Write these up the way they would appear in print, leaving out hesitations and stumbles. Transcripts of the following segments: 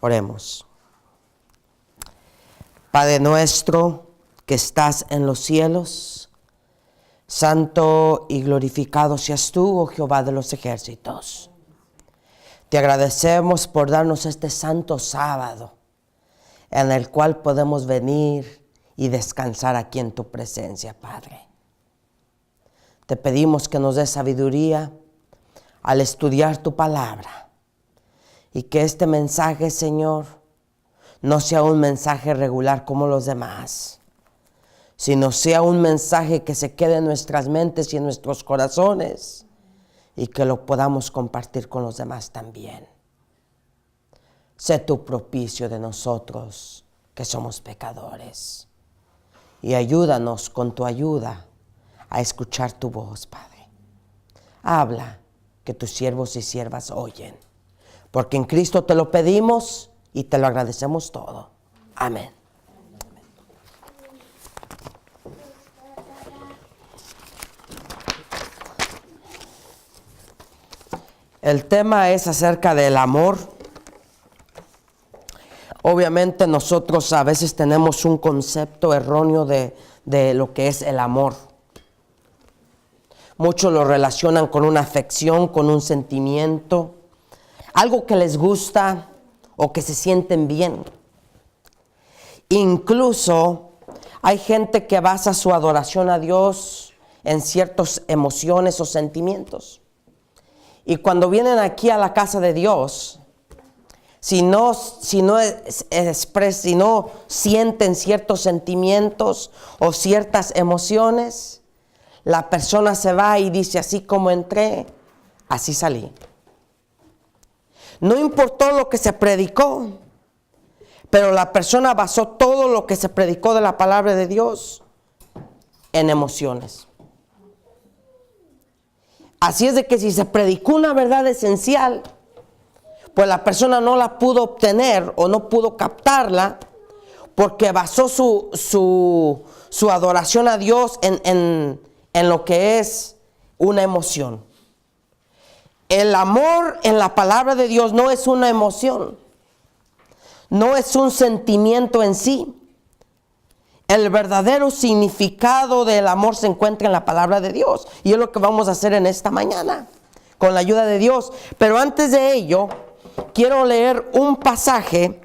Oremos. Padre nuestro que estás en los cielos, santo y glorificado seas tú, oh Jehová de los ejércitos. Te agradecemos por darnos este santo sábado en el cual podemos venir y descansar aquí en tu presencia, Padre. Te pedimos que nos des sabiduría al estudiar tu palabra y que este mensaje, Señor, no sea un mensaje regular como los demás, sino sea un mensaje que se quede en nuestras mentes y en nuestros corazones y que lo podamos compartir con los demás también. Sé tú propicio de nosotros que somos pecadores y ayúdanos con tu ayuda a escuchar tu voz, Padre. Habla, que tus siervos y siervas oyen, porque en Cristo te lo pedimos y te lo agradecemos todo. Amén. El tema es acerca del amor. Obviamente nosotros a veces tenemos un concepto erróneo de lo que es el amor. Muchos lo relacionan con una afección, con un sentimiento, algo que les gusta o que se sienten bien. Incluso hay gente que basa su adoración a Dios en ciertas emociones o sentimientos. Y cuando vienen aquí a la casa de Dios, si no sienten ciertos sentimientos o ciertas emociones, la persona se va y dice: así como entré, así salí. No importó lo que se predicó, pero la persona basó todo lo que se predicó de la palabra de Dios en emociones. Así es de que si se predicó una verdad esencial, pues la persona no la pudo obtener o no pudo captarla porque basó su adoración a Dios en lo que es una emoción. El amor en la palabra de Dios no es una emoción, no es un sentimiento en sí. El verdadero significado del amor se encuentra en la palabra de Dios y es lo que vamos a hacer en esta mañana con la ayuda de Dios. Pero antes de ello, quiero leer un pasaje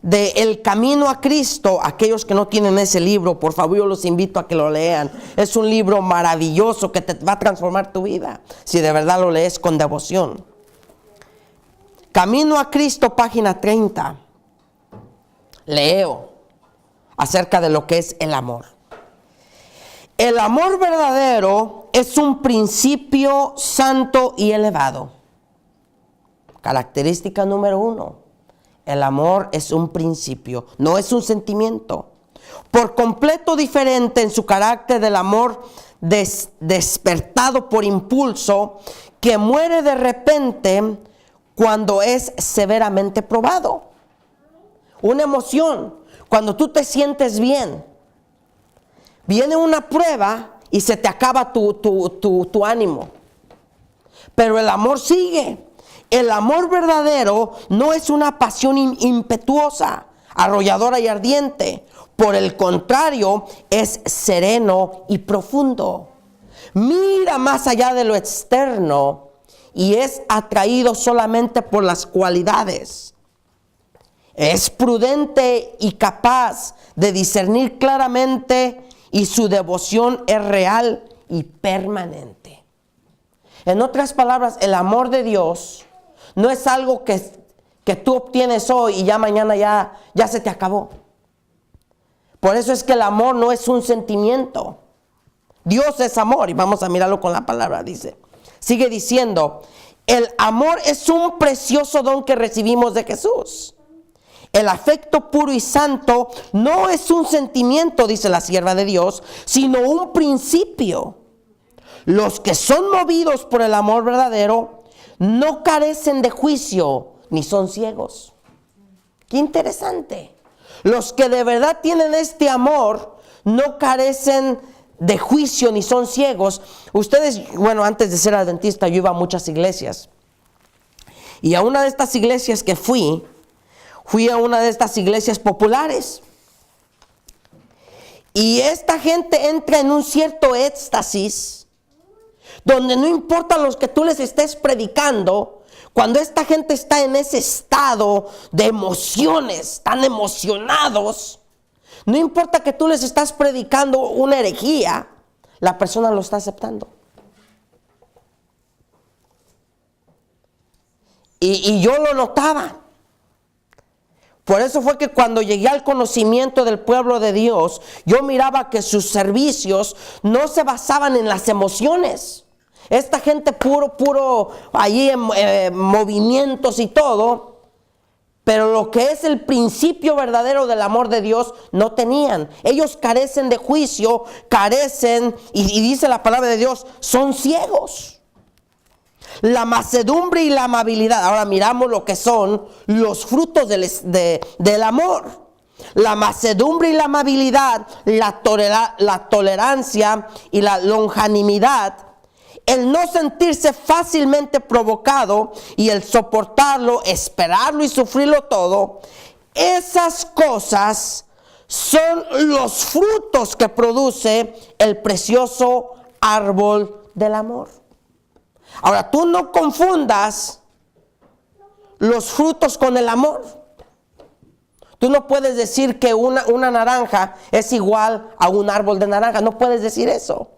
de El Camino a Cristo. Aquellos que no tienen ese libro, por favor, yo los invito a que lo lean. Es un libro maravilloso que te va a transformar tu vida si de verdad lo lees con devoción. Camino a Cristo, página 30. Leo acerca de lo que es el amor. El amor verdadero es un principio santo y elevado. Característica número 1. El amor es un principio, no es un sentimiento. Por completo diferente en su carácter del amor despertado por impulso, que muere de repente cuando es severamente probado. Una emoción, cuando tú te sientes bien, viene una prueba y se te acaba tu ánimo. Pero el amor sigue. El amor verdadero no es una pasión impetuosa, arrolladora y ardiente. Por el contrario, es sereno y profundo. Mira más allá de lo externo y es atraído solamente por las cualidades. Es prudente y capaz de discernir claramente y su devoción es real y permanente. En otras palabras, el amor de Dios no es algo que tú obtienes hoy y ya mañana ya se te acabó. Por eso es que el amor no es un sentimiento. Dios es amor y vamos a mirarlo con la palabra, dice. Sigue diciendo, el amor es un precioso don que recibimos de Jesús. El afecto puro y santo no es un sentimiento, dice la sierva de Dios, sino un principio. Los que son movidos por el amor verdadero no carecen de juicio ni son ciegos. Qué interesante. Los que de verdad tienen este amor no carecen de juicio ni son ciegos. Ustedes, bueno, antes de ser adventista yo iba a muchas iglesias. Y a una de estas iglesias que fui, fui a una de estas iglesias populares. Y esta gente entra en un cierto éxtasis, donde no importa los que tú les estés predicando, cuando esta gente está en ese estado de emociones, tan emocionados, no importa que tú les estás predicando una herejía, la persona lo está aceptando. Y yo lo notaba. Por eso fue que cuando llegué al conocimiento del pueblo de Dios, yo miraba que sus servicios no se basaban en las emociones. Esta gente puro, allí en movimientos y todo, pero lo que es el principio verdadero del amor de Dios no tenían. Ellos carecen de juicio, carecen, y dice la palabra de Dios, son ciegos. La mansedumbre y la amabilidad. Ahora miramos lo que son los frutos del amor. La mansedumbre y la amabilidad, la tolerancia y la longanimidad, el no sentirse fácilmente provocado y el soportarlo, esperarlo y sufrirlo todo. Esas cosas son los frutos que produce el precioso árbol del amor. Ahora, tú no confundas los frutos con el amor. Tú no puedes decir que una naranja es igual a un árbol de naranja. No puedes decir eso.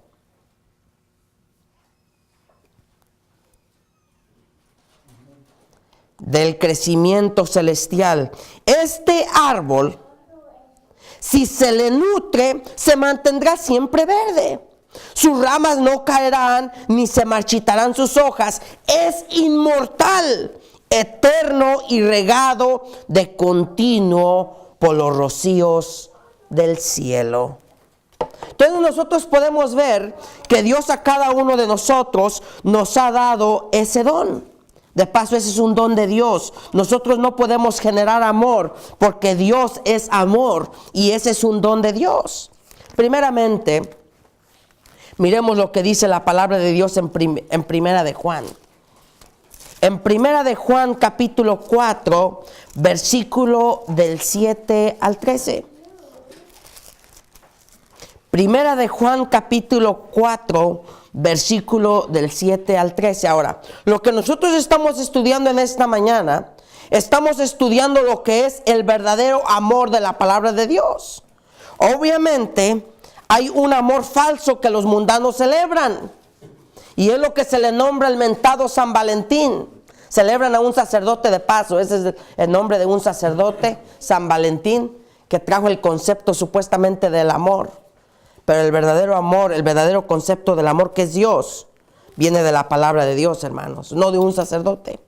Del crecimiento celestial. Este árbol, si se le nutre, se mantendrá siempre verde. Sus ramas no caerán, ni se marchitarán sus hojas. Es inmortal, eterno y regado de continuo por los rocíos del cielo. Entonces nosotros podemos ver que Dios a cada uno de nosotros nos ha dado ese don. De paso, ese es un don de Dios. Nosotros no podemos generar amor porque Dios es amor y ese es un don de Dios. Primeramente, miremos lo que dice la palabra de Dios en Primera de Juan. En Primera de Juan capítulo 4, versículo del 7 al 13. Primera de Juan capítulo 4, versículo del 7 al 13. Ahora, lo que nosotros estamos estudiando en esta mañana, estamos estudiando lo que es el verdadero amor de la palabra de Dios. Obviamente, hay un amor falso que los mundanos celebran. Y es lo que se le nombra el mentado San Valentín. Celebran a un sacerdote de paso. Ese es el nombre de un sacerdote, San Valentín, que trajo el concepto supuestamente del amor. Pero el verdadero amor, el verdadero concepto del amor que es Dios, viene de la palabra de Dios, hermanos, no de un sacerdote.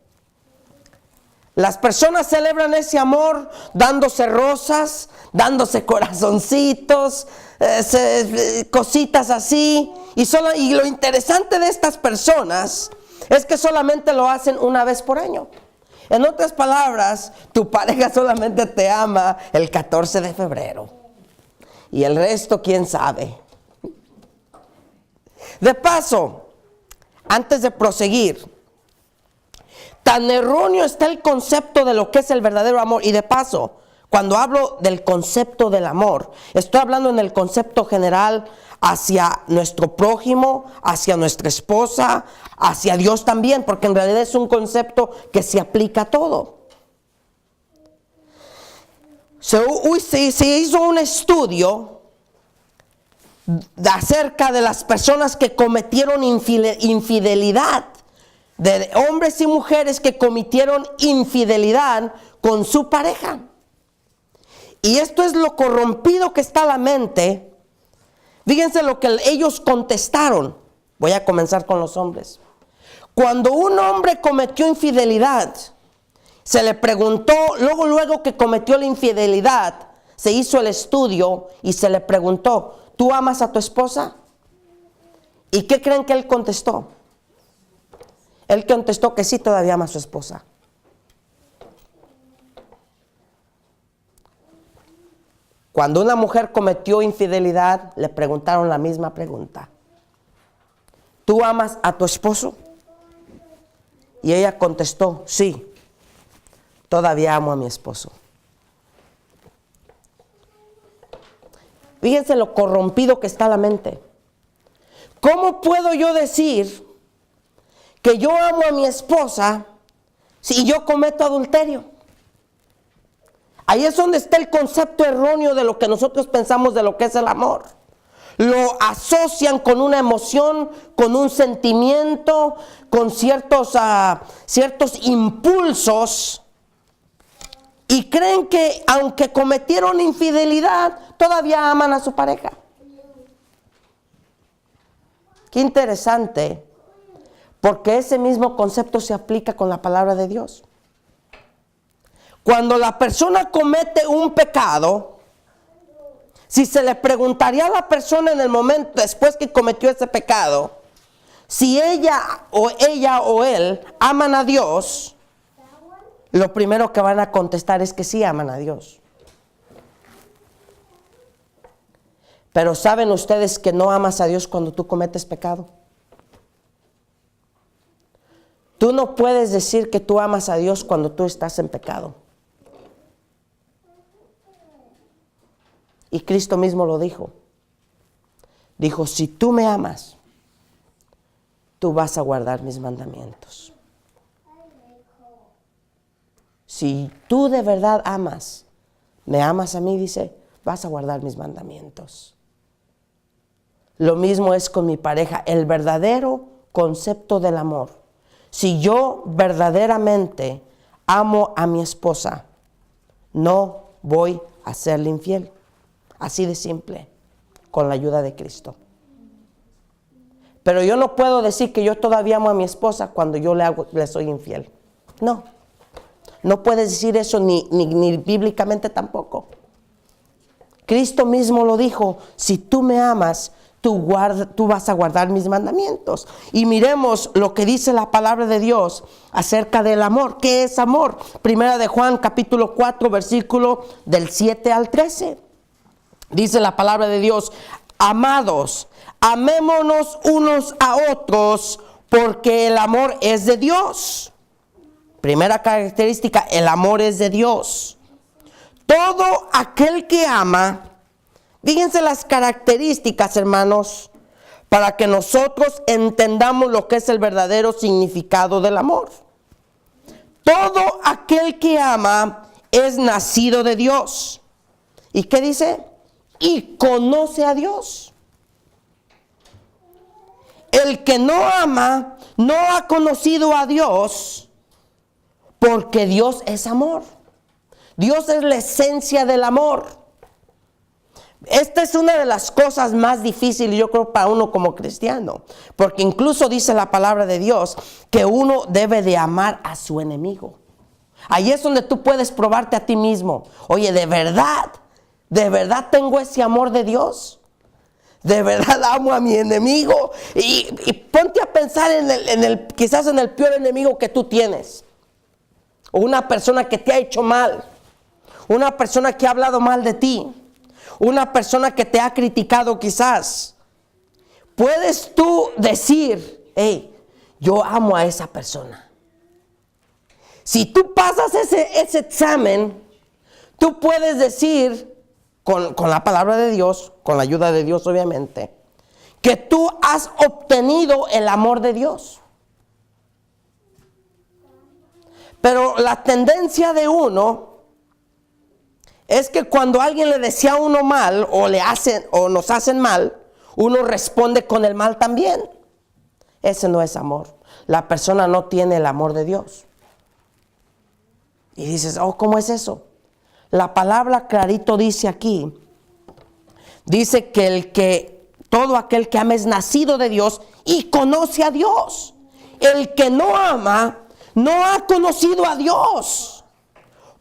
Las personas celebran ese amor dándose rosas, dándose corazoncitos, cositas así. Y lo interesante de estas personas es que solamente lo hacen una vez por año. En otras palabras, tu pareja solamente te ama el 14 de febrero. Y el resto, quién sabe. De paso, antes de proseguir, tan erróneo está el concepto de lo que es el verdadero amor. Y de paso, cuando hablo del concepto del amor, estoy hablando en el concepto general hacia nuestro prójimo, hacia nuestra esposa, hacia Dios también, porque en realidad es un concepto que se aplica a todo. Se hizo un estudio acerca de las personas que cometieron infidelidad, de hombres y mujeres que cometieron infidelidad con su pareja. Y esto es lo corrompido que está la mente. Fíjense lo que ellos contestaron. Voy a comenzar con los hombres. Cuando un hombre cometió infidelidad, se le preguntó, luego que cometió la infidelidad, se hizo el estudio y se le preguntó, ¿tú amas a tu esposa? ¿Y qué creen que él contestó? Él contestó que sí, todavía ama a su esposa. Cuando una mujer cometió infidelidad, le preguntaron la misma pregunta. ¿Tú amas a tu esposo? Y ella contestó, sí, todavía amo a mi esposo. Fíjense lo corrompido que está la mente. ¿Cómo puedo yo decir que yo amo a mi esposa si yo cometo adulterio? Ahí es donde está el concepto erróneo de lo que nosotros pensamos de lo que es el amor. Lo asocian con una emoción, con un sentimiento, con ciertos impulsos, y creen que aunque cometieron infidelidad, todavía aman a su pareja. Qué interesante, porque ese mismo concepto se aplica con la palabra de Dios. Cuando la persona comete un pecado, si se le preguntaría a la persona en el momento después que cometió ese pecado, si ella o él aman a Dios, lo primero que van a contestar es que sí aman a Dios. Pero ¿saben ustedes que no amas a Dios cuando tú cometes pecado? Tú no puedes decir que tú amas a Dios cuando tú estás en pecado. Y Cristo mismo lo dijo. Dijo, si tú me amas, tú vas a guardar mis mandamientos. Si tú de verdad amas, me amas a mí, dice, vas a guardar mis mandamientos. Lo mismo es con mi pareja, el verdadero concepto del amor. Si yo verdaderamente amo a mi esposa, no voy a serle infiel. Así de simple, con la ayuda de Cristo. Pero yo no puedo decir que yo todavía amo a mi esposa cuando yo le soy infiel. No puedes decir eso ni bíblicamente tampoco. Cristo mismo lo dijo, si tú me amas, tú vas a guardar mis mandamientos. Y miremos lo que dice la palabra de Dios acerca del amor. ¿Qué es amor? Primera de Juan, capítulo 4, versículo del 7 al 13. Dice la palabra de Dios, amados, amémonos unos a otros, porque el amor es de Dios. Primera característica, el amor es de Dios. Todo aquel que ama, fíjense las características, hermanos, para que nosotros entendamos lo que es el verdadero significado del amor. Todo aquel que ama es nacido de Dios. ¿Y qué dice? Y conoce a Dios. El que no ama no ha conocido a Dios, porque Dios es amor. Dios es la esencia del amor. Esta es una de las cosas más difíciles, yo creo, para uno como cristiano, porque incluso dice la palabra de Dios que uno debe de amar a su enemigo. Ahí es donde tú puedes probarte a ti mismo. Oye, ¿de verdad tengo ese amor de Dios? ¿De verdad amo a mi enemigo? Y ponte a pensar quizás en el peor enemigo que tú tienes. O una persona que te ha hecho mal. Una persona que ha hablado mal de ti. Una persona que te ha criticado quizás. Puedes tú decir, hey, yo amo a esa persona. Si tú pasas ese examen, tú puedes decir, con la palabra de Dios, con la ayuda de Dios obviamente, que tú has obtenido el amor de Dios. Pero la tendencia de uno es que cuando alguien le desea a uno mal o nos hacen mal, uno responde con el mal también. Ese no es amor. La persona no tiene el amor de Dios. Y dices, ¿cómo es eso? La palabra clarito dice aquí, dice que todo aquel que ama es nacido de Dios y conoce a Dios. El que no ama no ha conocido a Dios,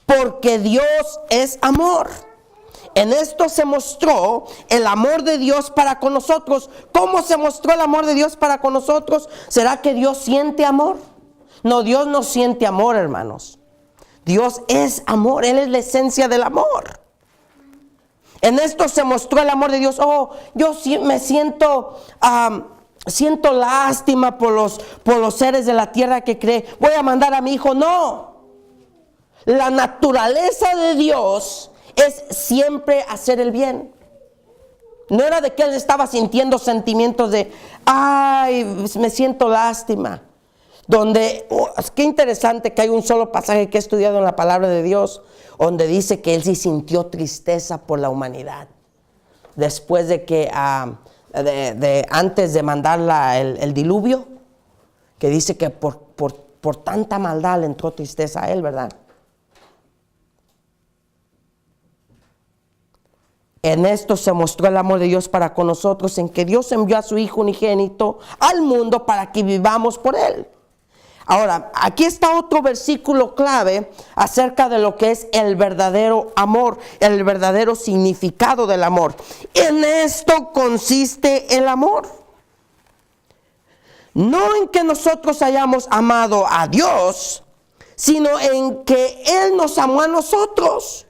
porque Dios es amor. En esto se mostró el amor de Dios para con nosotros. ¿Cómo se mostró el amor de Dios para con nosotros? ¿Será que Dios siente amor? No, Dios no siente amor, hermanos. Dios es amor, Él es la esencia del amor. En esto se mostró el amor de Dios. Yo me siento lástima por los seres de la tierra que cree. Voy a mandar a mi hijo. No. La naturaleza de Dios es siempre hacer el bien. No era de que él estaba sintiendo sentimientos de, ay, me siento lástima. Donde, qué interesante que hay un solo pasaje que he estudiado en la palabra de Dios, donde dice que él sí sintió tristeza por la humanidad. Después de que, antes de mandar el diluvio, que dice que por tanta maldad le entró tristeza a él, ¿verdad? En esto se mostró el amor de Dios para con nosotros, en que Dios envió a su Hijo unigénito al mundo para que vivamos por Él. Ahora, aquí está otro versículo clave acerca de lo que es el verdadero amor, el verdadero significado del amor. En esto consiste el amor. No en que nosotros hayamos amado a Dios, sino en que Él nos amó a nosotros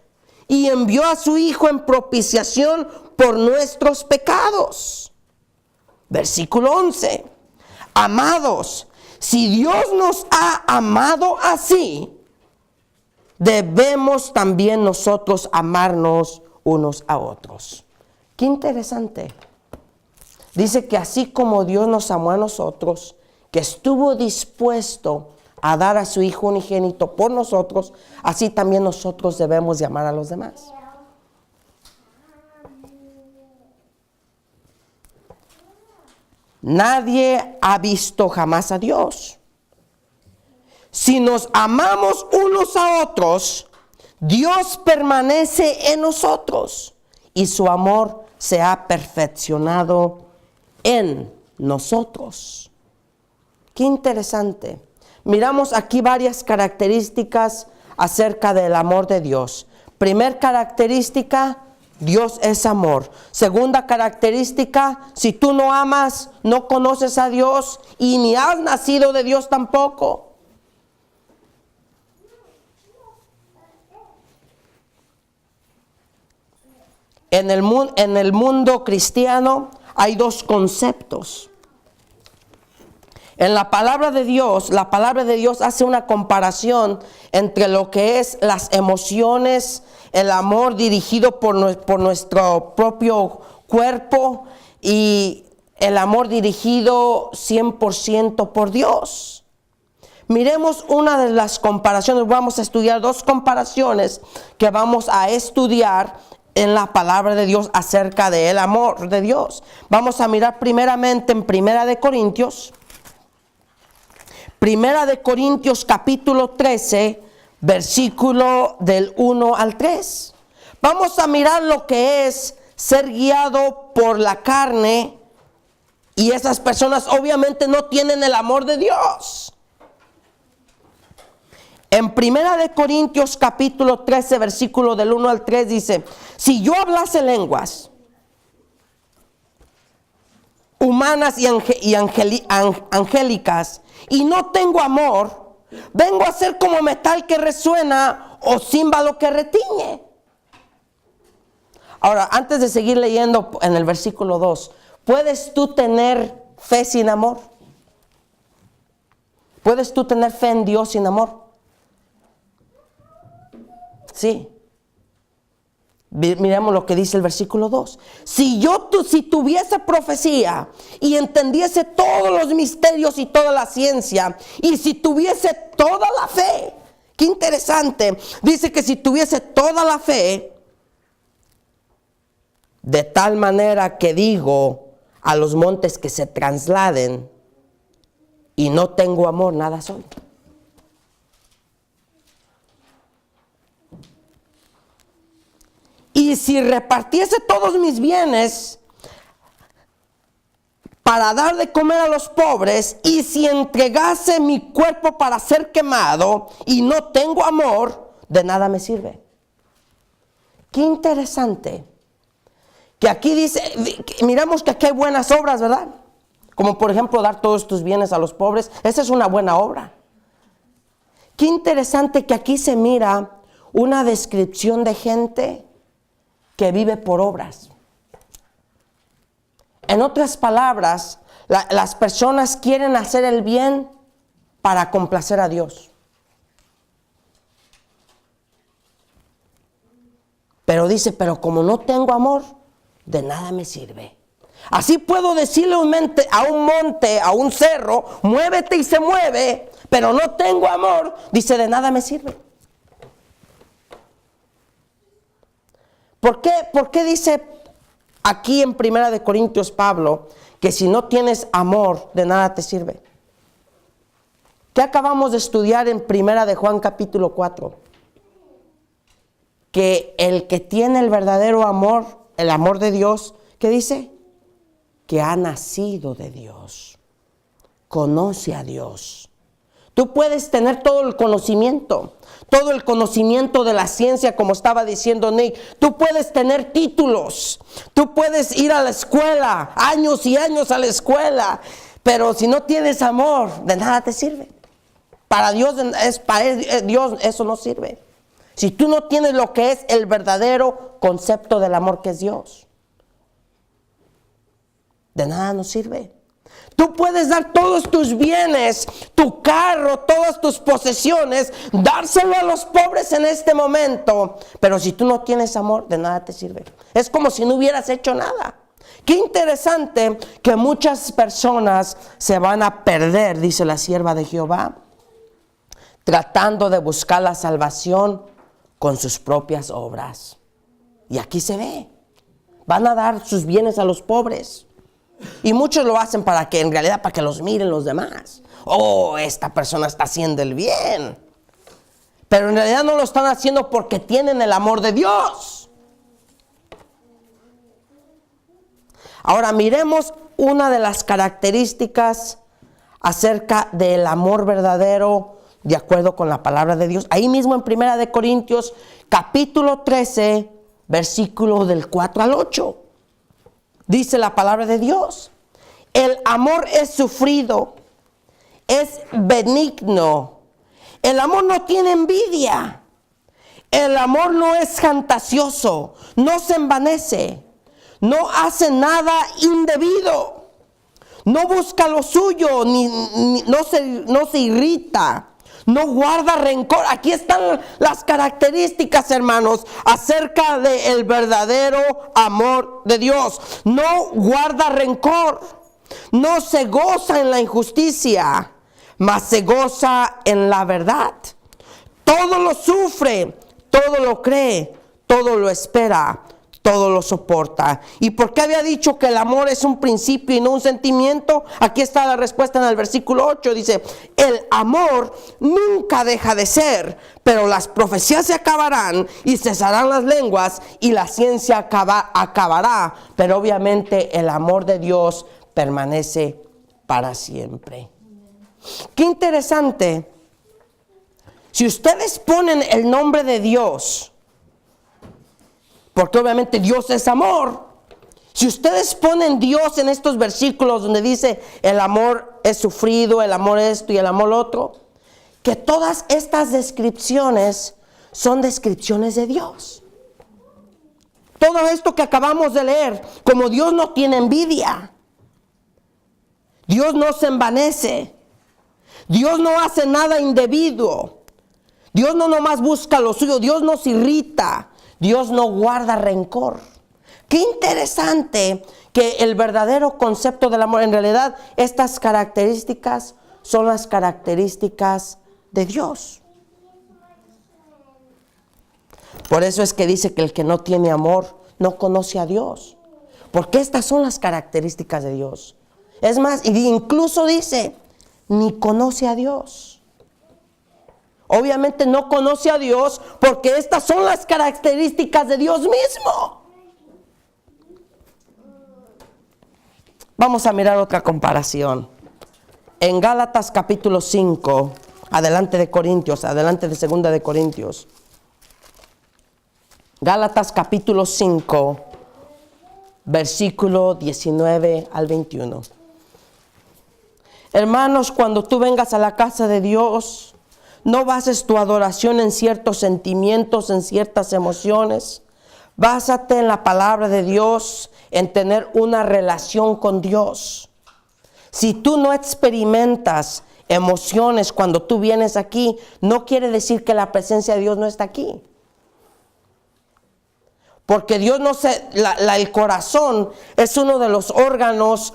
y envió a su Hijo en propiciación por nuestros pecados. Versículo 11. Amados, si Dios nos ha amado así, debemos también nosotros amarnos unos a otros. Qué interesante. Dice que así como Dios nos amó a nosotros, que estuvo dispuesto a dar a su Hijo unigénito por nosotros, así también nosotros debemos de amar a los demás. Nadie ha visto jamás a Dios. Si nos amamos unos a otros, Dios permanece en nosotros y su amor se ha perfeccionado en nosotros. Qué interesante. Miramos aquí varias características acerca del amor de Dios. Primer característica, Dios es amor. Segunda característica, si tú no amas, no conoces a Dios y ni has nacido de Dios tampoco. En el mundo cristiano hay dos conceptos. En la palabra de Dios hace una comparación entre lo que es las emociones, el amor dirigido por nuestro propio cuerpo y el amor dirigido 100% por Dios. Miremos una de las comparaciones. Vamos a estudiar dos comparaciones que vamos a estudiar en la palabra de Dios acerca del amor de Dios. Vamos a mirar primeramente en Primera de Corintios capítulo 13, versículo del 1 al 3. Vamos a mirar lo que es ser guiado por la carne, y esas personas obviamente no tienen el amor de Dios. En Primera de Corintios capítulo 13, versículo del 1 al 3 dice: si yo hablase lenguas humanas y angélicas y no tengo amor, vengo a ser como metal que resuena o címbalo que retiñe. Ahora, antes de seguir leyendo en el versículo 2, ¿puedes tú tener fe sin amor? ¿Puedes tú tener fe en Dios sin amor? Sí. Miremos lo que dice el versículo 2. Si tuviese profecía y entendiese todos los misterios y toda la ciencia, y si tuviese toda la fe, qué interesante, dice que si tuviese toda la fe, de tal manera que digo a los montes que se trasladen, y no tengo amor, nada soy. Y si repartiese todos mis bienes para dar de comer a los pobres, y si entregase mi cuerpo para ser quemado y no tengo amor, de nada me sirve. Qué interesante. Que aquí dice, miramos que aquí hay buenas obras, ¿verdad? Como por ejemplo dar todos tus bienes a los pobres. Esa es una buena obra. Qué interesante que aquí se mira una descripción de gente que vive por obras. En otras palabras, las personas quieren hacer el bien para complacer a Dios. Pero dice, pero como no tengo amor, de nada me sirve. Así puedo decirle a un monte, a un cerro, muévete y se mueve, pero no tengo amor, dice, de nada me sirve. ¿Por qué dice aquí en 1 Corintios Pablo que si no tienes amor, de nada te sirve? ¿Qué acabamos de estudiar en 1 Juan capítulo 4? Que el que tiene el verdadero amor, el amor de Dios, ¿qué dice? Que ha nacido de Dios, conoce a Dios. Tú puedes tener todo el conocimiento de la ciencia, como estaba diciendo Nick. Tú puedes tener títulos, tú puedes ir a la escuela, años y años a la escuela, pero si no tienes amor, de nada te sirve. Para Dios eso no sirve. Si tú no tienes lo que es el verdadero concepto del amor que es Dios, de nada nos sirve. Tú puedes dar todos tus bienes, tu carro, todas tus posesiones, dárselo a los pobres en este momento, pero si tú no tienes amor, de nada te sirve. Es como si no hubieras hecho nada. Qué interesante que muchas personas se van a perder, dice la sierva de Jehová, tratando de buscar la salvación con sus propias obras. Y aquí se ve, van a dar sus bienes a los pobres. Y muchos lo hacen para que los miren los demás. Oh, esta persona está haciendo el bien. Pero en realidad no lo están haciendo porque tienen el amor de Dios. Ahora miremos una de las características acerca del amor verdadero de acuerdo con la palabra de Dios. Ahí mismo en 1 Corintios capítulo 13, versículo del 4 al 8. Dice la palabra de Dios: el amor es sufrido, es benigno. El amor no tiene envidia. El amor no es fantasioso, no se envanece, no hace nada indebido, no busca lo suyo, no se irrita, no guarda rencor. Aquí están las características, hermanos, acerca del verdadero amor de Dios. No guarda rencor, no se goza en la injusticia, mas se goza en la verdad. Todo lo sufre, todo lo cree, todo lo espera, todo lo soporta. ¿Y por qué había dicho que el amor es un principio y no un sentimiento? Aquí está la respuesta en el versículo 8. Dice: el amor nunca deja de ser, pero las profecías se acabarán y cesarán las lenguas y la ciencia acabará. Pero obviamente el amor de Dios permanece para siempre. Qué interesante. Si ustedes ponen el nombre de Dios, porque obviamente Dios es amor. Si ustedes ponen Dios en estos versículos donde dice el amor es sufrido, el amor esto y el amor otro, que todas estas descripciones son descripciones de Dios. Todo esto que acabamos de leer, como Dios no tiene envidia, Dios no se envanece, Dios no hace nada indebido, Dios no nomás busca lo suyo, Dios no se irrita, Dios no guarda rencor. Qué interesante que el verdadero concepto del amor, en realidad estas características son las características de Dios. Por eso es que dice que el que no tiene amor no conoce a Dios, porque estas son las características de Dios. Es más, incluso dice, ni conoce a Dios. Obviamente no conoce a Dios porque estas son las características de Dios mismo. Vamos a mirar otra comparación. En Gálatas capítulo 5, adelante de Corintios, adelante de 2 de Corintios. Gálatas capítulo 5, versículo 19 al 21. Hermanos, cuando tú vengas a la casa de Dios, no bases tu adoración en ciertos sentimientos, en ciertas emociones. Básate en la palabra de Dios, en tener una relación con Dios. Si tú no experimentas emociones cuando tú vienes aquí, no quiere decir que la presencia de Dios no está aquí. Porque Dios no se, el corazón es uno de los órganos,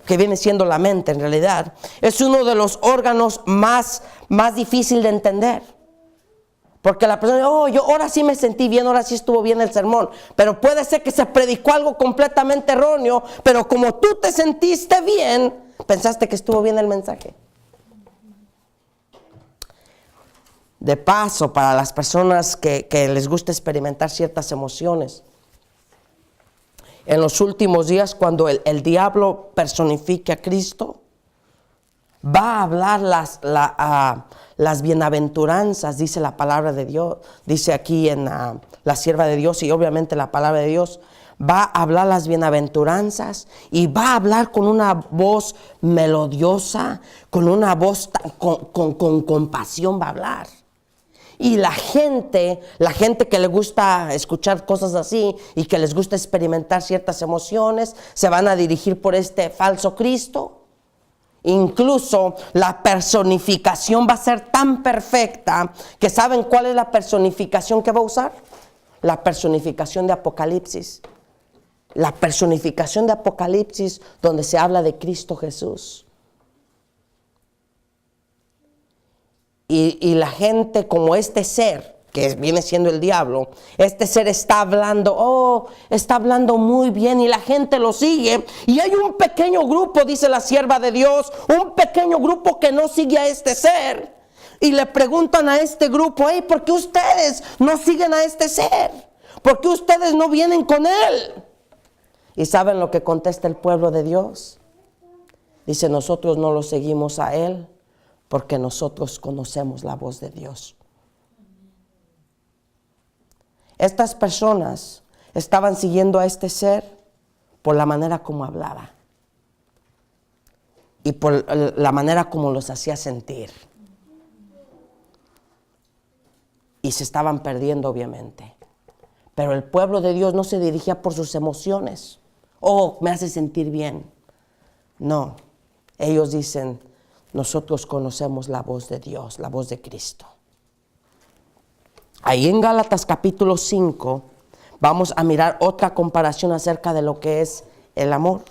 que viene siendo la mente en realidad, es uno de los órganos más difícil de entender. Porque la persona, yo ahora sí me sentí bien, ahora sí estuvo bien el sermón. Pero puede ser que se predicó algo completamente erróneo, pero como tú te sentiste bien, pensaste que estuvo bien el mensaje. De paso, para las personas que les gusta experimentar ciertas emociones, en los últimos días, cuando el diablo personifique a Cristo, va a hablar las bienaventuranzas, dice la palabra de Dios, dice aquí en la sierva de Dios, y obviamente la palabra de Dios, va a hablar las bienaventuranzas y va a hablar con una voz melodiosa, con una voz con compasión va a hablar. Y la gente que le gusta escuchar cosas así y que les gusta experimentar ciertas emociones, se van a dirigir por este falso Cristo. Incluso la personificación va a ser tan perfecta que ¿saben cuál es la personificación que va a usar? La personificación de Apocalipsis. La personificación de Apocalipsis donde se habla de Cristo Jesús. Y la gente, como este ser, que viene siendo el diablo, este ser está hablando muy bien y la gente lo sigue. Y hay un pequeño grupo, dice la sierva de Dios, un pequeño grupo que no sigue a este ser. Y le preguntan a este grupo, ¿por qué ustedes no siguen a este ser? ¿Por qué ustedes no vienen con él? ¿Y saben lo que contesta el pueblo de Dios? Dice, nosotros no lo seguimos a él, porque nosotros conocemos la voz de Dios. Estas personas estaban siguiendo a este ser por la manera como hablaba y por la manera como los hacía sentir. Y se estaban perdiendo, obviamente. Pero el pueblo de Dios no se dirigía por sus emociones. Me hace sentir bien. No, ellos dicen, nosotros conocemos la voz de Dios, la voz de Cristo. Ahí en Gálatas capítulo 5 vamos a mirar otra comparación acerca de lo que es el amor.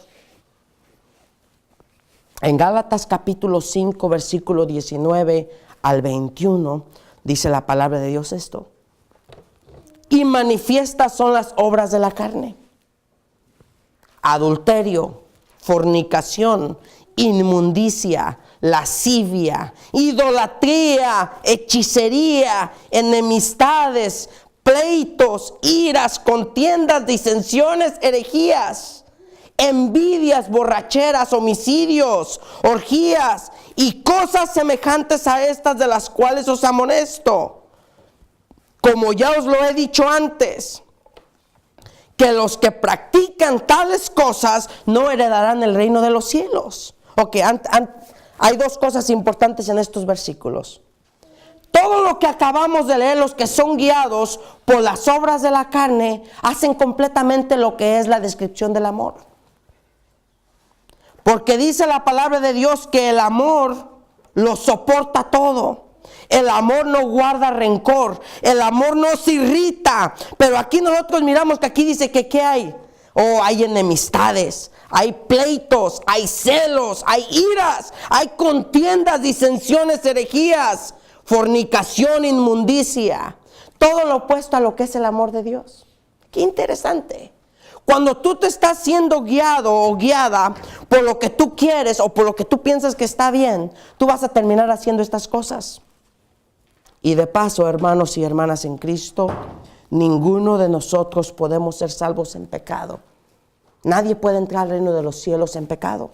En Gálatas capítulo 5 versículo 19 al 21 dice la palabra de Dios esto. Y manifiestas son las obras de la carne: adulterio, fornicación, inmundicia, lascivia, idolatría, hechicería, enemistades, pleitos, iras, contiendas, disensiones, herejías, envidias, borracheras, homicidios, orgías y cosas semejantes a estas, de las cuales os amonesto, como ya os lo he dicho antes, que los que practican tales cosas no heredarán el reino de los cielos. Hay dos cosas importantes en estos versículos. Todo lo que acabamos de leer, los que son guiados por las obras de la carne, hacen completamente lo que es la descripción del amor. Porque dice la palabra de Dios que el amor lo soporta todo. El amor no guarda rencor, el amor no se irrita. Pero aquí nosotros miramos que aquí dice que ¿qué hay? Hay enemistades, hay pleitos, hay celos, hay iras, hay contiendas, disensiones, herejías, fornicación, inmundicia. Todo lo opuesto a lo que es el amor de Dios. Qué interesante. Cuando tú te estás siendo guiado o guiada por lo que tú quieres o por lo que tú piensas que está bien, tú vas a terminar haciendo estas cosas. Y de paso, hermanos y hermanas en Cristo, ninguno de nosotros podemos ser salvos en pecado. Nadie puede entrar al reino de los cielos en pecado.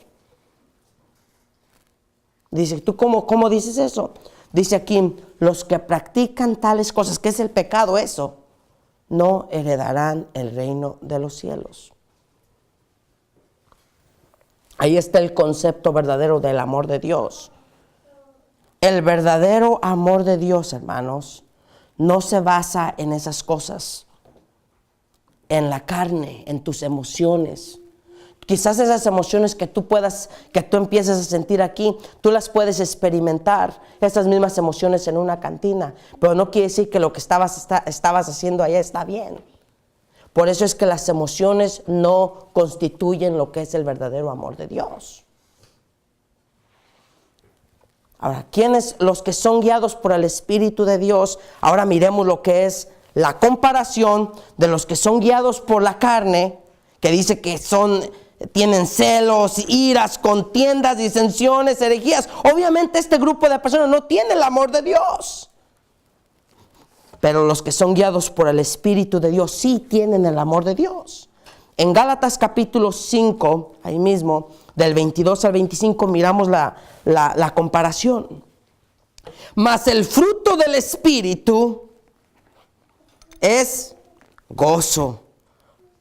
Dice, ¿tú cómo dices eso? Dice aquí, los que practican tales cosas, ¿qué es el pecado eso? No heredarán el reino de los cielos. Ahí está el concepto verdadero del amor de Dios. El verdadero amor de Dios, hermanos, no se basa en esas cosas, en la carne, en tus emociones. Quizás esas emociones que tú empieces a sentir aquí, tú las puedes experimentar, esas mismas emociones en una cantina, pero no quiere decir que lo que estabas haciendo allá está bien. Por eso es que las emociones no constituyen lo que es el verdadero amor de Dios. Ahora, ¿quiénes los que son guiados por el Espíritu de Dios? Ahora miremos lo que es la comparación de los que son guiados por la carne, que dice que tienen celos, iras, contiendas, disensiones, herejías. Obviamente este grupo de personas no tiene el amor de Dios. Pero los que son guiados por el Espíritu de Dios sí tienen el amor de Dios. En Gálatas capítulo 5, ahí mismo, del 22 al 25, miramos la comparación. Mas el fruto del Espíritu es gozo,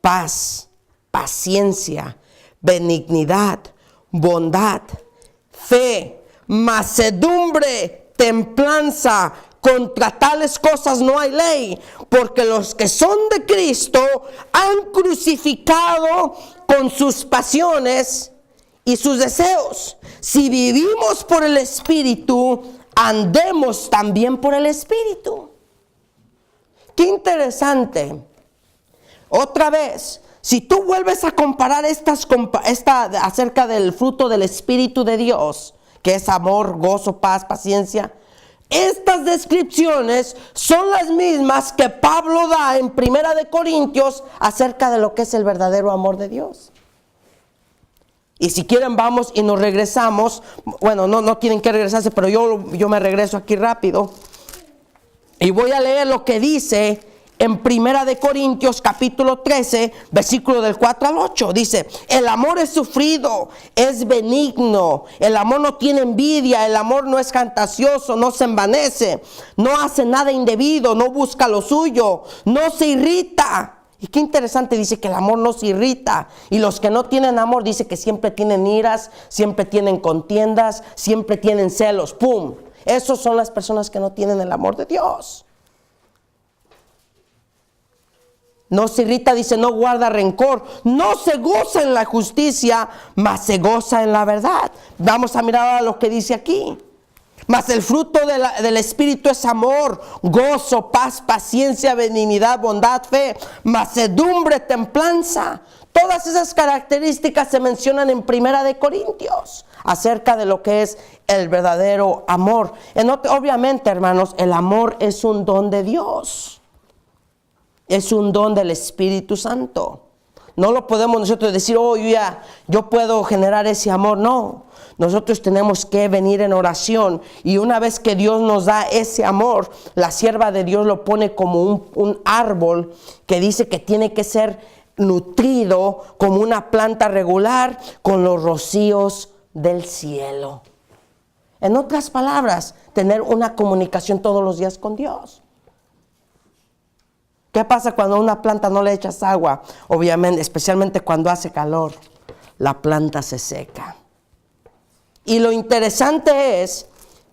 paz, paciencia, benignidad, bondad, fe, mansedumbre, templanza. Contra tales cosas no hay ley, porque los que son de Cristo han crucificado con sus pasiones y sus deseos. Si vivimos por el Espíritu, andemos también por el Espíritu. Qué interesante. Otra vez, si tú vuelves a comparar acerca del fruto del Espíritu de Dios, que es amor, gozo, paz, paciencia, estas descripciones son las mismas que Pablo da en 1 Corintios acerca de lo que es el verdadero amor de Dios. Y si quieren vamos y nos regresamos. Bueno, no tienen que regresarse, pero yo me regreso aquí rápido. Y voy a leer lo que dice en 1 Corintios capítulo 13, versículo del 4 al 8. Dice, el amor es sufrido, es benigno, el amor no tiene envidia, el amor no es fantasioso, no se envanece, no hace nada indebido, no busca lo suyo, no se irrita. Y qué interesante, dice que el amor no se irrita. Y los que no tienen amor, dice que siempre tienen iras, siempre tienen contiendas, siempre tienen celos. ¡Pum! Esos son las personas que no tienen el amor de Dios. No se irrita, dice, no guarda rencor, no se goza en la justicia, mas se goza en la verdad. Vamos a mirar ahora lo que dice aquí. Mas el fruto del Espíritu es amor, gozo, paz, paciencia, benignidad, bondad, fe, mansedumbre, templanza. Todas esas características se mencionan en 1 Corintios acerca de lo que es el verdadero amor. Obviamente, hermanos, el amor es un don de Dios. Es un don del Espíritu Santo. No lo podemos nosotros decir, yo puedo generar ese amor. No, nosotros tenemos que venir en oración. Y una vez que Dios nos da ese amor, la sierva de Dios lo pone como un árbol que dice que tiene que ser nutrido como una planta regular con los rocíos del cielo. En otras palabras, tener una comunicación todos los días con Dios. ¿Qué pasa cuando a una planta no le echas agua? Obviamente, especialmente cuando hace calor, la planta se seca. Y lo interesante es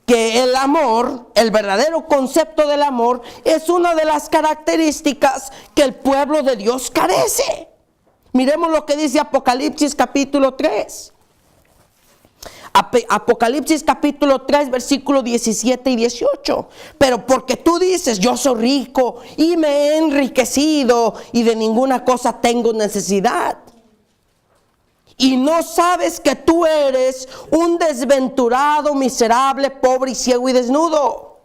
que el amor, el verdadero concepto del amor, es una de las características que el pueblo de Dios carece. Miremos lo que dice Apocalipsis capítulo 3. Apocalipsis capítulo 3 versículos 17 y 18. Pero porque tú dices, yo soy rico y me he enriquecido y de ninguna cosa tengo necesidad, y no sabes que tú eres un desventurado, miserable, pobre y ciego y desnudo.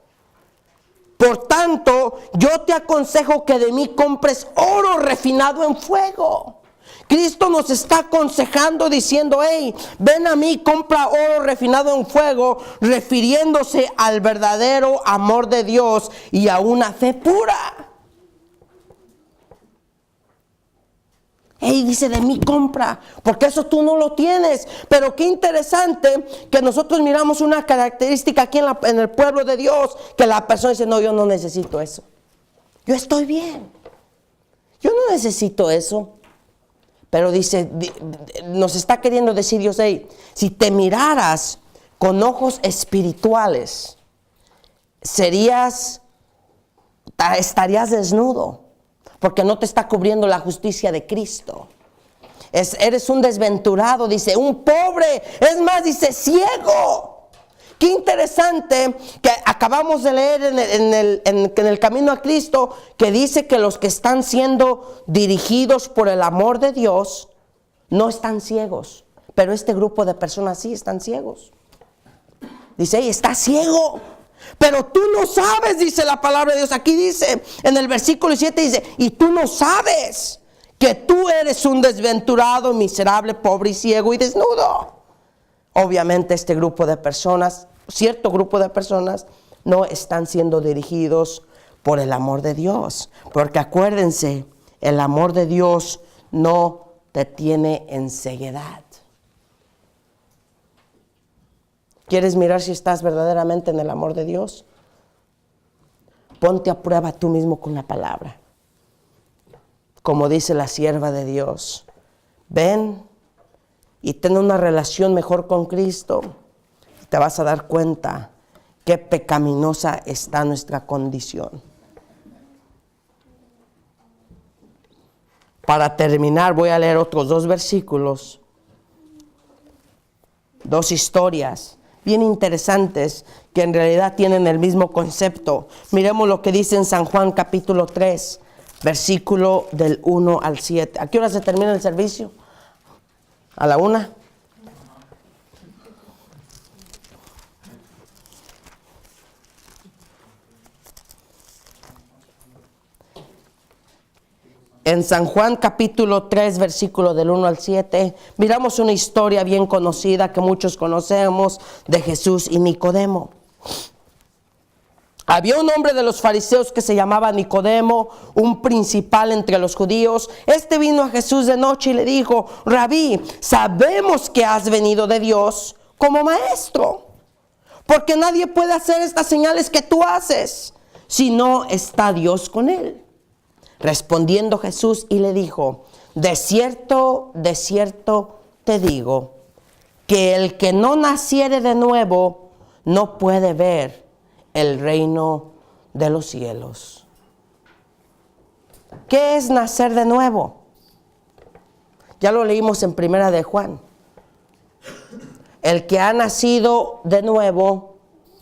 Por tanto, yo te aconsejo que de mí compres oro refinado en fuego. Cristo nos está aconsejando diciendo, ven a mí, compra oro refinado en fuego, refiriéndose al verdadero amor de Dios y a una fe pura. Dice, de mí compra, porque eso tú no lo tienes. Pero qué interesante que nosotros miramos una característica aquí en el pueblo de Dios, que la persona dice, no, yo no necesito eso. Yo estoy bien. Yo no necesito eso. Pero dice, nos está queriendo decir Dios, si te miraras con ojos espirituales, estarías desnudo, porque no te está cubriendo la justicia de Cristo. Eres un desventurado, dice, un pobre, es más, dice, ciego. Qué qué interesante que acabamos de leer en el camino a Cristo, que dice que los que están siendo dirigidos por el amor de Dios no están ciegos. Pero este grupo de personas sí están ciegos. Dice, hey, está ciego. Pero tú no sabes, dice la palabra de Dios. Aquí dice, en el versículo 7 dice, y tú no sabes que tú eres un desventurado, miserable, pobre y ciego y desnudo. Obviamente este grupo de personas, cierto grupo de personas, no están siendo dirigidos por el amor de Dios. Porque acuérdense, el amor de Dios no te tiene en ceguedad. ¿Quieres mirar si estás verdaderamente en el amor de Dios? Ponte a prueba tú mismo con la palabra. Como dice la sierva de Dios, ven y ten una relación mejor con Cristo. Te vas a dar cuenta qué pecaminosa está nuestra condición. Para terminar, voy a leer otros 2 versículos, 2 historias bien interesantes que en realidad tienen el mismo concepto. Miremos lo que dice en San Juan capítulo 3, versículo del 1 al 7. ¿A qué hora se termina el servicio? ¿A la 1? En San Juan capítulo 3, versículo del 1 al 7, miramos una historia bien conocida que muchos conocemos de Jesús y Nicodemo. Había un hombre de los fariseos que se llamaba Nicodemo, un principal entre los judíos. Este vino a Jesús de noche y le dijo, Rabí, sabemos que has venido de Dios como maestro, porque nadie puede hacer estas señales que tú haces si no está Dios con él. Respondiendo Jesús y le dijo, de cierto te digo, que el que no naciere de nuevo no puede ver el reino de los cielos. ¿Qué es nacer de nuevo? Ya lo leímos en Primera de Juan. El que ha nacido de nuevo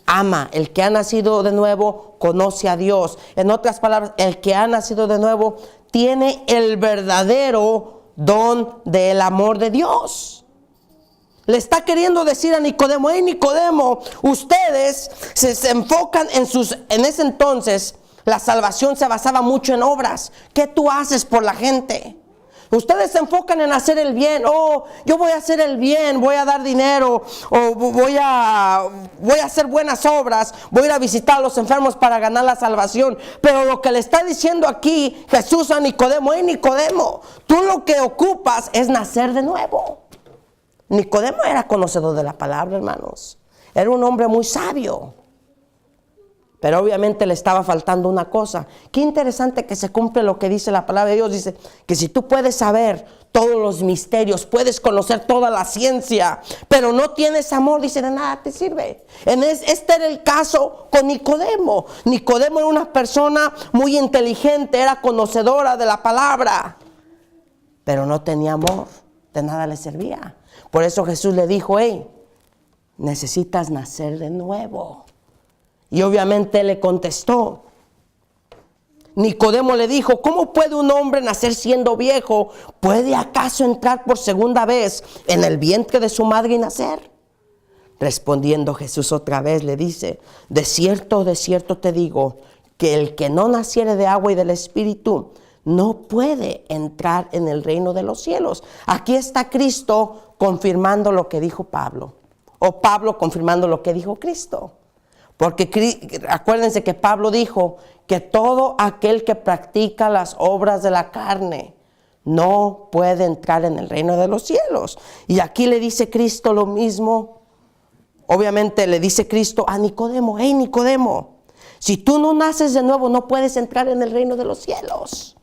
ama, el que ha nacido de nuevo conoce a Dios. En otras palabras, el que ha nacido de nuevo tiene el verdadero don del amor de Dios. Le está queriendo decir a Nicodemo, hey Nicodemo, ustedes se enfocan en ese entonces la salvación se basaba mucho en obras. ¿Qué tú haces por la gente? Ustedes se enfocan en hacer el bien. Oh, yo voy a hacer el bien, voy a dar dinero, o voy a hacer buenas obras, voy a ir a visitar a los enfermos para ganar la salvación. Pero lo que le está diciendo aquí Jesús a Nicodemo, hey Nicodemo, tú lo que ocupas es nacer de nuevo. Nicodemo era conocedor de la palabra, hermanos. Era un hombre muy sabio. Pero obviamente le estaba faltando una cosa. Qué interesante que se cumple lo que dice la palabra de Dios. Dice que si tú puedes saber todos los misterios, puedes conocer toda la ciencia, pero no tienes amor, dice, de nada te sirve. Este era el caso con Nicodemo. Nicodemo era una persona muy inteligente, era conocedora de la palabra, pero no tenía amor, de nada le servía. Por eso Jesús le dijo, hey, necesitas nacer de nuevo. Y obviamente él le contestó. Nicodemo le dijo, ¿cómo puede un hombre nacer siendo viejo? ¿Puede acaso entrar por segunda vez en el vientre de su madre y nacer? Respondiendo Jesús otra vez le dice, de cierto te digo, que el que no naciere de agua y del Espíritu no puede entrar en el reino de los cielos. Aquí está Cristo confirmando lo que dijo Pablo, o Pablo confirmando lo que dijo Cristo. Porque acuérdense que Pablo dijo que todo aquel que practica las obras de la carne no puede entrar en el reino de los cielos. Y aquí le dice Cristo lo mismo. Obviamente le dice Cristo a Nicodemo, hey Nicodemo, si tú no naces de nuevo no puedes entrar en el reino de los cielos.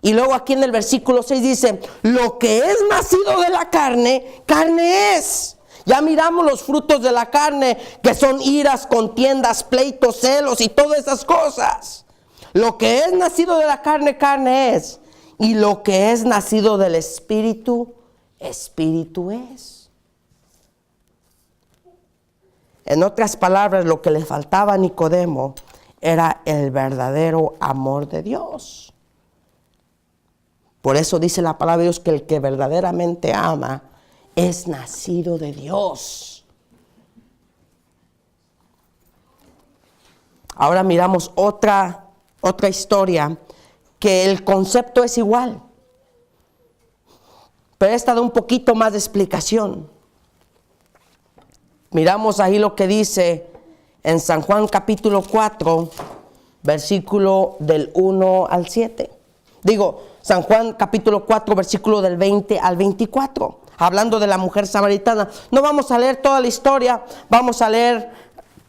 Y luego aquí en el versículo 6 dice, lo que es nacido de la carne, carne es. Ya miramos los frutos de la carne, que son iras, contiendas, pleitos, celos y todas esas cosas. Lo que es nacido de la carne, carne es. Y lo que es nacido del Espíritu, Espíritu es. En otras palabras, lo que le faltaba a Nicodemo era el verdadero amor de Dios. Por eso dice la palabra de Dios que el que verdaderamente ama es nacido de Dios. Ahora miramos otra historia que el concepto es igual, pero esta da un poquito más de explicación. Miramos ahí lo que dice en San Juan capítulo 4, versículo del 1 al 7. San Juan capítulo 4, versículo del 20 al 24. Hablando de la mujer samaritana. No vamos a leer toda la historia, vamos a leer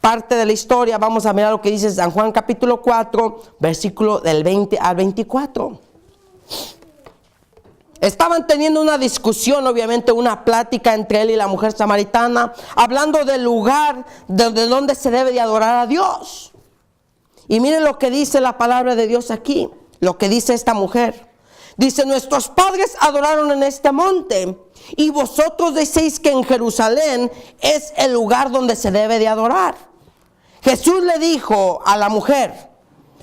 parte de la historia. Vamos a mirar lo que dice San Juan capítulo 4, versículo del 20 al 24. Estaban teniendo una discusión, obviamente una plática entre él y la mujer samaritana, hablando del lugar de donde se debe de adorar a Dios. Y miren lo que dice la palabra de Dios aquí, lo que dice esta mujer. Dice: nuestros padres adoraron en este monte, y vosotros decís que en Jerusalén es el lugar donde se debe de adorar. Jesús le dijo a la mujer: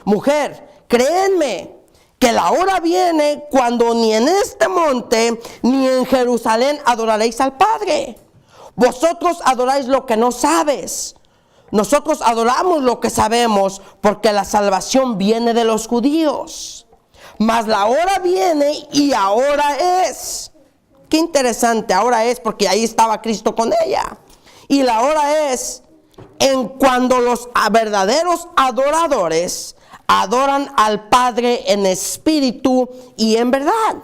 mujer, créenme, que la hora viene cuando ni en este monte ni en Jerusalén adoraréis al Padre. Vosotros adoráis lo que no sabes. Nosotros adoramos lo que sabemos, porque la salvación viene de los judíos. Mas la hora viene y ahora es. Qué interesante, ahora es, porque ahí estaba Cristo con ella. Y la hora es en cuando los verdaderos adoradores adoran al Padre en espíritu y en verdad,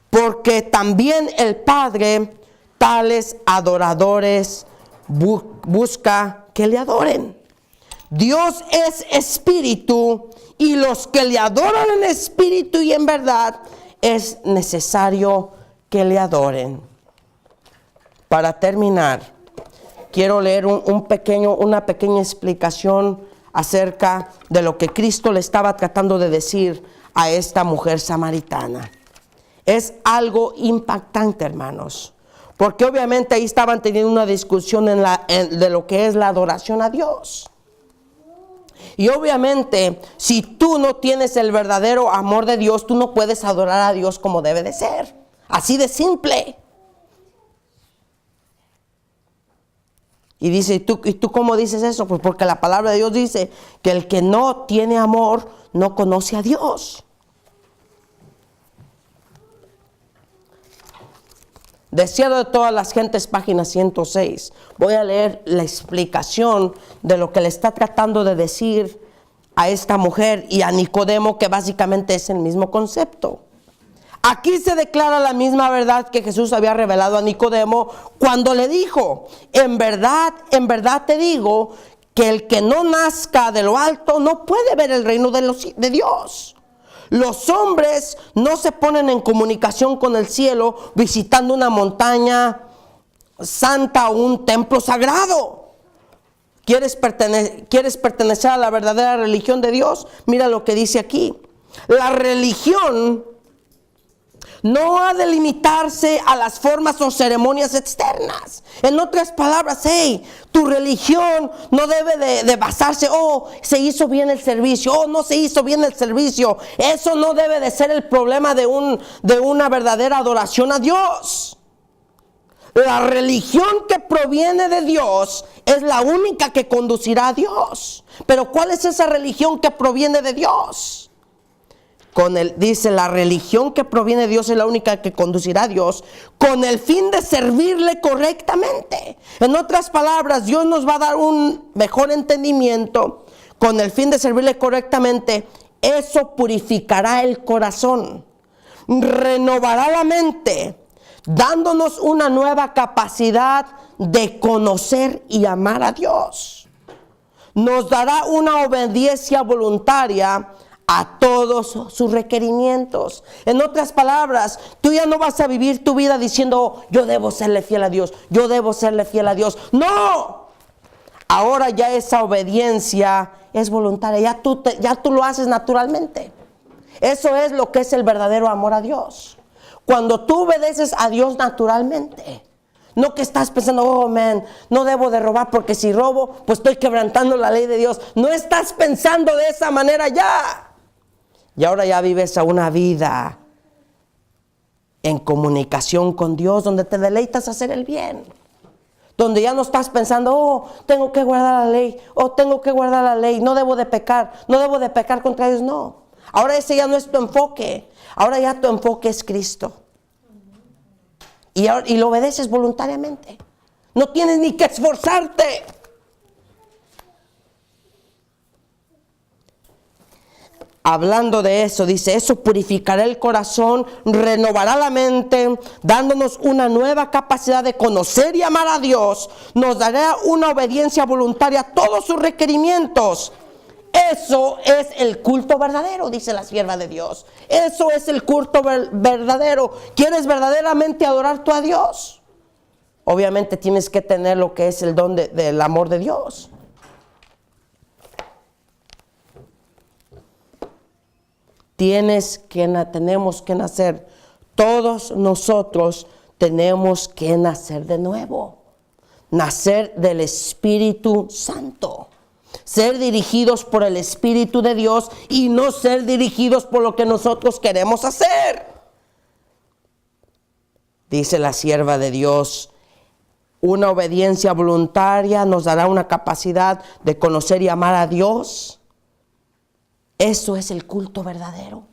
porque también el Padre tales adoradores busca que le adoren. Dios es espíritu, y los que le adoran en espíritu y en verdad es necesario que le adoren. Para terminar, quiero leer una pequeña explicación acerca de lo que Cristo le estaba tratando de decir a esta mujer samaritana. Es algo impactante, hermanos, porque obviamente ahí estaban teniendo una discusión de lo que es la adoración a Dios. Y obviamente, si tú no tienes el verdadero amor de Dios, tú no puedes adorar a Dios como debe de ser. Así de simple. Y dice: ¿y tú cómo dices eso? Pues porque la palabra de Dios dice que el que no tiene amor no conoce a Dios. Deseado de todas las gentes, página 106. Voy a leer la explicación de lo que le está tratando de decir a esta mujer y a Nicodemo, que básicamente es el mismo concepto. Aquí se declara la misma verdad que Jesús había revelado a Nicodemo cuando le dijo: en verdad te digo que el que no nazca de lo alto no puede ver el reino de Dios. Los hombres no se ponen en comunicación con el cielo visitando una montaña santa o un templo sagrado. ¿Quieres pertenecer a la verdadera religión de Dios? Mira lo que dice aquí. La religión no ha de limitarse a las formas o ceremonias externas. En otras palabras, tu religión no debe de basarse: se hizo bien el servicio, no se hizo bien el servicio. Eso no debe de ser el problema de una verdadera adoración a Dios. La religión que proviene de Dios es la única que conducirá a Dios. Pero ¿cuál es esa religión que proviene de Dios? Dice: la religión que proviene de Dios es la única que conducirá a Dios, con el fin de servirle correctamente. En otras palabras, Dios nos va a dar un mejor entendimiento con el fin de servirle correctamente. Eso purificará el corazón, renovará la mente, dándonos una nueva capacidad de conocer y amar a Dios. Nos dará una obediencia voluntaria a todos sus requerimientos. En otras palabras, tú ya no vas a vivir tu vida diciendo: yo debo serle fiel a Dios, yo debo serle fiel a Dios. ¡No! Ahora ya esa obediencia es voluntaria, ya tú lo haces naturalmente. Eso es lo que es el verdadero amor a Dios. Cuando tú obedeces a Dios naturalmente, No que estás pensando, oh man, no debo de robar porque si robo, pues estoy quebrantando la ley de Dios. No estás pensando de esa manera ya. Y ahora ya vives a una vida en comunicación con Dios, donde te deleitas a hacer el bien. Donde ya no estás pensando, oh, tengo que guardar la ley, oh, tengo que guardar la ley, no debo de pecar contra Dios, no. Ahora ese ya no es tu enfoque, ahora ya tu enfoque es Cristo. Y lo obedeces voluntariamente. No tienes ni que esforzarte. Hablando de eso, dice, eso purificará el corazón, renovará la mente, dándonos una nueva capacidad de conocer y amar a Dios. Nos dará una obediencia voluntaria a todos sus requerimientos. Eso es el culto verdadero, dice la sierva de Dios. Eso es el culto verdadero. ¿Quieres verdaderamente adorar tú a Dios? Obviamente tienes que tener lo que es el don del amor de Dios. Tenemos que nacer. Todos nosotros tenemos que nacer de nuevo. Nacer del Espíritu Santo. Ser dirigidos por el Espíritu de Dios y no ser dirigidos por lo que nosotros queremos hacer. Dice la sierva de Dios, una obediencia voluntaria nos dará una capacidad de conocer y amar a Dios. Eso es el culto verdadero.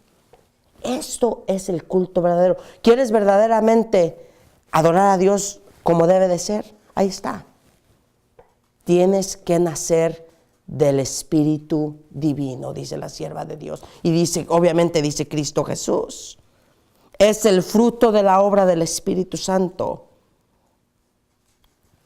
Esto es el culto verdadero. ¿Quieres verdaderamente adorar a Dios como debe de ser? Ahí está. Tienes que nacer del Espíritu Divino, dice la sierva de Dios. Y dice, obviamente dice Cristo Jesús. Es el fruto de la obra del Espíritu Santo.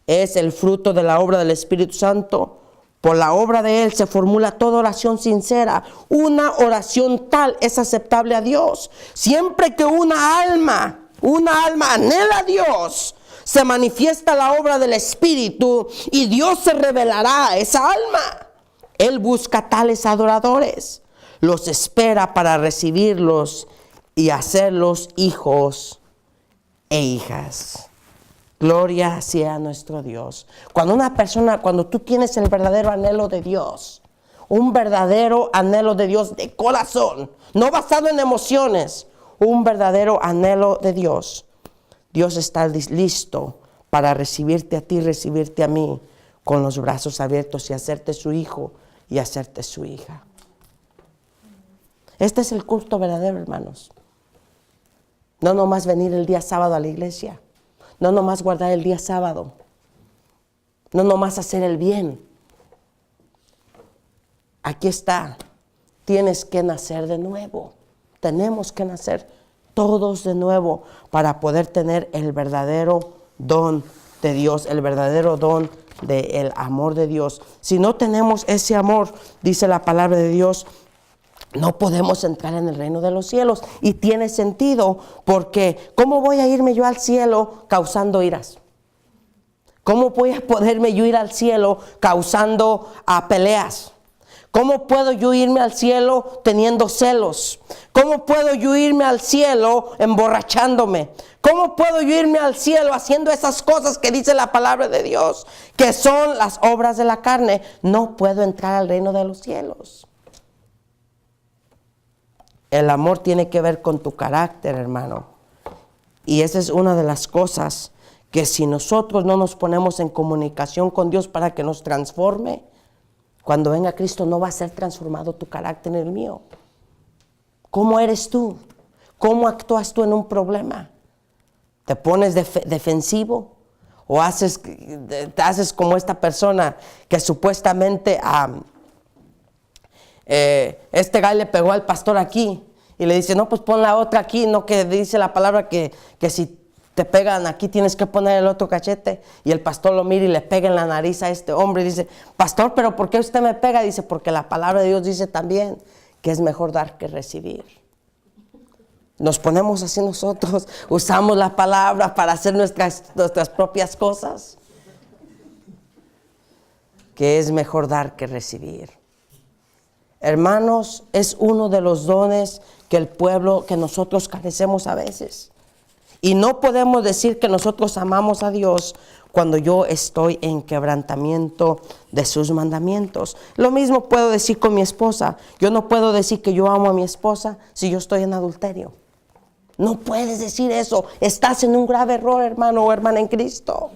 Es el fruto de la obra del Espíritu Santo. Por la obra de Él se formula toda oración sincera. Una oración tal es aceptable a Dios. Siempre que una alma anhela a Dios, se manifiesta la obra del Espíritu y Dios se revelará a esa alma. Él busca tales adoradores, los espera para recibirlos y hacerlos hijos e hijas. Gloria sea a nuestro Dios. Cuando tú tienes el verdadero anhelo de Dios, un verdadero anhelo de Dios de corazón, no basado en emociones, un verdadero anhelo de Dios, Dios está listo para recibirte a ti, recibirte a mí, con los brazos abiertos y hacerte su hijo y hacerte su hija. Este es el culto verdadero, hermanos. No nomás venir el día sábado a la iglesia. No nomás guardar el día sábado. No nomás hacer el bien. Aquí está. Tienes que nacer de nuevo. Tenemos que nacer todos de nuevo para poder tener el verdadero don de Dios, el verdadero don del amor de Dios. Si no tenemos ese amor, dice la palabra de Dios, no podemos entrar en el reino de los cielos. Y tiene sentido, porque ¿cómo voy a irme yo al cielo causando iras? ¿Cómo voy a poderme yo ir al cielo causando peleas? ¿Cómo puedo yo irme al cielo teniendo celos? ¿Cómo puedo yo irme al cielo emborrachándome? ¿Cómo puedo yo irme al cielo haciendo esas cosas que dice la palabra de Dios, que son las obras de la carne? No puedo entrar al reino de los cielos. El amor tiene que ver con tu carácter, hermano. Y esa es una de las cosas que si nosotros no nos ponemos en comunicación con Dios para que nos transforme, cuando venga Cristo no va a ser transformado tu carácter en el mío. ¿Cómo eres tú? ¿Cómo actúas tú en un problema? ¿Te pones defensivo? ¿O te haces como esta persona que supuestamente este gallo le pegó al pastor aquí y le dice, no, pues pon la otra aquí, no, que dice la palabra que si te pegan aquí tienes que poner el otro cachete? Y el pastor lo mira y le pega en la nariz a este hombre y dice, pastor, ¿pero por qué usted me pega? Dice, porque la palabra de Dios dice también que es mejor dar que recibir. Nos ponemos así nosotros, usamos la palabra para hacer nuestras propias cosas, que es mejor dar que recibir. Hermanos, es uno de los dones que el pueblo, que nosotros carecemos a veces. Y no podemos decir que nosotros amamos a Dios cuando yo estoy en quebrantamiento de sus mandamientos. Lo mismo puedo decir con mi esposa. Yo no puedo decir que yo amo a mi esposa si yo estoy en adulterio. No puedes decir eso. Estás en un grave error, hermano o hermana en Cristo.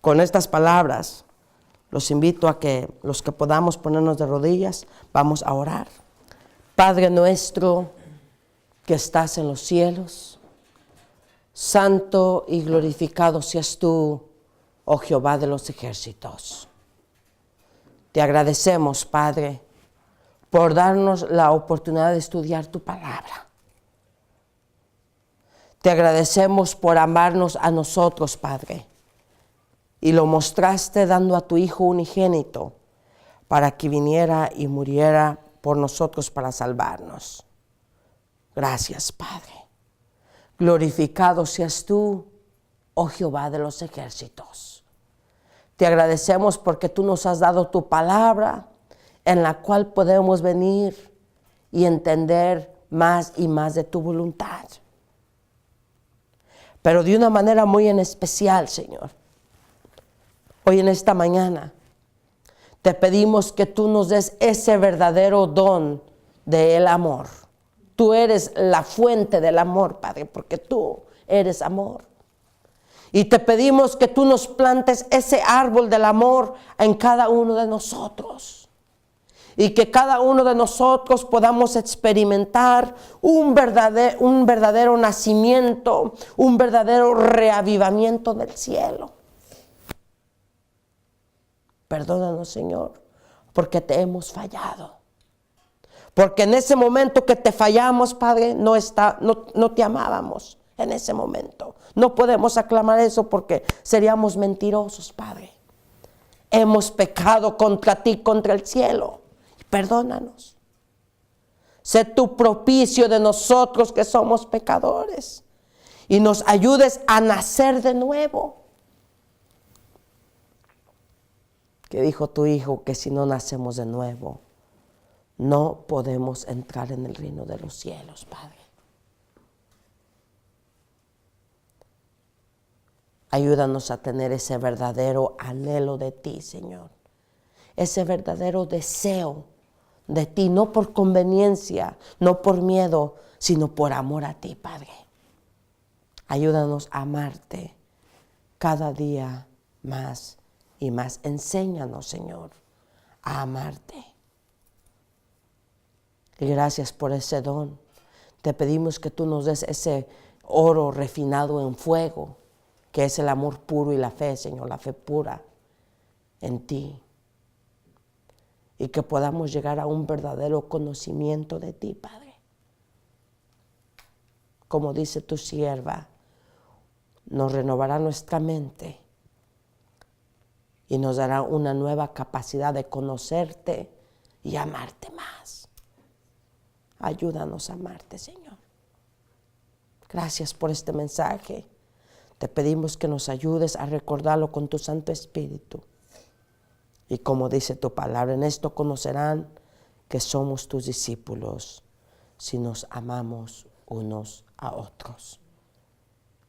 Con estas palabras, los invito a que los que podamos ponernos de rodillas, vamos a orar. Padre nuestro que estás en los cielos, santo y glorificado seas tú, oh Jehová de los ejércitos. Te agradecemos, Padre, por darnos la oportunidad de estudiar tu palabra. Te agradecemos por amarnos a nosotros, Padre, y lo mostraste dando a tu Hijo unigénito para que viniera y muriera por nosotros para salvarnos. Gracias, Padre. Glorificado seas tú, oh Jehová de los ejércitos. Te agradecemos porque tú nos has dado tu palabra en la cual podemos venir y entender más y más de tu voluntad. Pero de una manera muy en especial, Señor. Hoy en esta mañana te pedimos que tú nos des ese verdadero don del amor. Tú eres la fuente del amor, Padre, porque tú eres amor. Y te pedimos que tú nos plantes ese árbol del amor en cada uno de nosotros. Y que cada uno de nosotros podamos experimentar un verdadero nacimiento, un verdadero reavivamiento del cielo. Perdónanos, Señor, porque te hemos fallado. Porque en ese momento que te fallamos, Padre, no te amábamos en ese momento. No podemos aclamar eso porque seríamos mentirosos, Padre. Hemos pecado contra ti, contra el cielo. Perdónanos. Sé tu propicio de nosotros que somos pecadores y nos ayudes a nacer de nuevo. Que dijo tu Hijo que si no nacemos de nuevo, no podemos entrar en el reino de los cielos, Padre. Ayúdanos a tener ese verdadero anhelo de ti, Señor. Ese verdadero deseo de ti, no por conveniencia, no por miedo, sino por amor a ti, Padre. Ayúdanos a amarte cada día más y más. Enséñanos, Señor, a amarte. Y gracias por ese don. Te pedimos que tú nos des ese oro refinado en fuego, que es el amor puro y la fe, Señor, la fe pura en ti. Y que podamos llegar a un verdadero conocimiento de ti, Padre. Como dice tu sierva, nos renovará nuestra mente y nos dará una nueva capacidad de conocerte y amarte más. Ayúdanos a amarte, Señor. Gracias por este mensaje. Te pedimos que nos ayudes a recordarlo con tu Santo Espíritu. Y como dice tu palabra, en esto conocerán que somos tus discípulos si nos amamos unos a otros.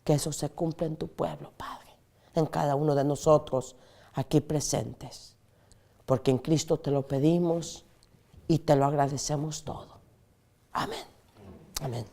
Que eso se cumpla en tu pueblo, Padre, en cada uno de nosotros aquí presentes. Porque en Cristo te lo pedimos y te lo agradecemos todo. Amén. Amén.